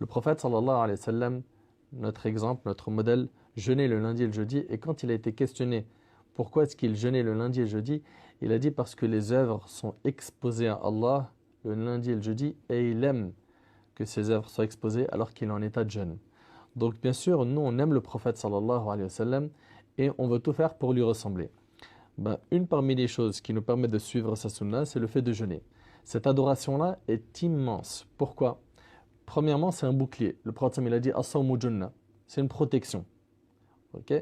Le prophète sallallahu alayhi wa sallam, notre exemple, notre modèle, jeûnait le lundi et le jeudi. Et quand il a été questionné pourquoi est-ce qu'il jeûnait le lundi et le jeudi, il a dit parce que les œuvres sont exposées à Allah le lundi et le jeudi et il aime que ces œuvres soient exposées alors qu'il est en état de jeûne. Donc bien sûr, nous on aime le prophète sallallahu alayhi wa sallam et on veut tout faire pour lui ressembler. Une parmi les choses qui nous permet de suivre sa sunna, c'est le fait de jeûner. Cette adoration-là est immense. Pourquoi? Premièrement, c'est un bouclier. Le prophète il a dit as-sawmu junna, c'est une protection. OK?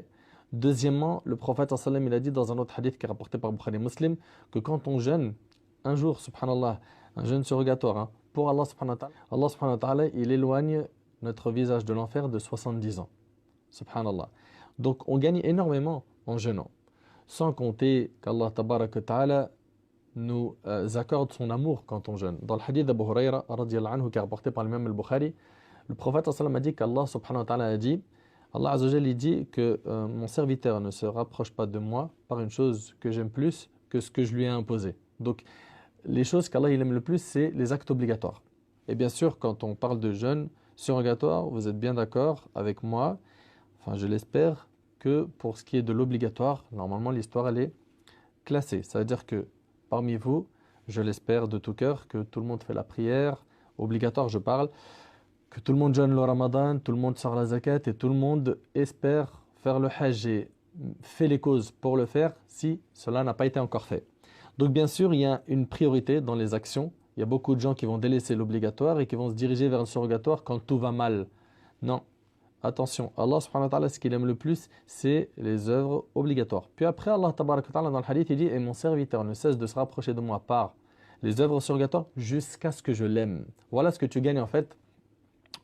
Deuxièmement, le prophète sallam il a dit dans un autre hadith qui est rapporté par Bukhari Muslim que quand on jeûne un jour, subhanallah, un jeûne surrogatoire, hein, pour Allah subhanahu wa ta'ala, il éloigne notre visage de l'enfer de 70 ans. Subhanallah. Donc on gagne énormément en jeûnant. Sans compter qu'Allah tabaraka wa ta'ala nous accorde son amour quand on jeûne. Dans le hadith d'Abu Huraira, radiyallahu anhu, qui est rapporté par l'imam al-Bukhari, le prophète sallam a dit qu'Allah subhanahu wa ta'ala a dit, Allah azza wa jalla, il dit que mon serviteur ne se rapproche pas de moi par une chose que j'aime plus que ce que je lui ai imposé. Donc les choses qu'Allah il aime le plus, c'est les actes obligatoires. Et bien sûr, quand on parle de jeûne surrogatoire, vous êtes bien d'accord avec moi, enfin je l'espère, que pour ce qui est de l'obligatoire, normalement l'histoire elle est classée. Ça veut dire que parmi vous, je l'espère de tout cœur, que tout le monde fait la prière, obligatoire je parle, que tout le monde jeûne le Ramadan, tout le monde sort la zakat et tout le monde espère faire le hajj et fait les causes pour le faire si cela n'a pas été encore fait. Donc bien sûr, il y a une priorité dans les actions. Il y a beaucoup de gens qui vont délaisser l'obligatoire et qui vont se diriger vers le surrogatoire quand tout va mal. Non. Attention, Allah subhanahu wa ta'ala, ce qu'il aime le plus, c'est les œuvres obligatoires. Puis après, Allah tabaraka wa ta'ala, dans le hadith, il dit « Et mon serviteur ne cesse de se rapprocher de moi par les œuvres surrogatoires jusqu'à ce que je l'aime. » Voilà ce que tu gagnes en fait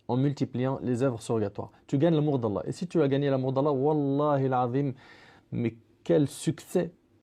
en multipliant les œuvres surrogatoires. Tu gagnes l'amour d'Allah. Et si tu as gagné l'amour d'Allah, wallahi al-azim, mais quel succès!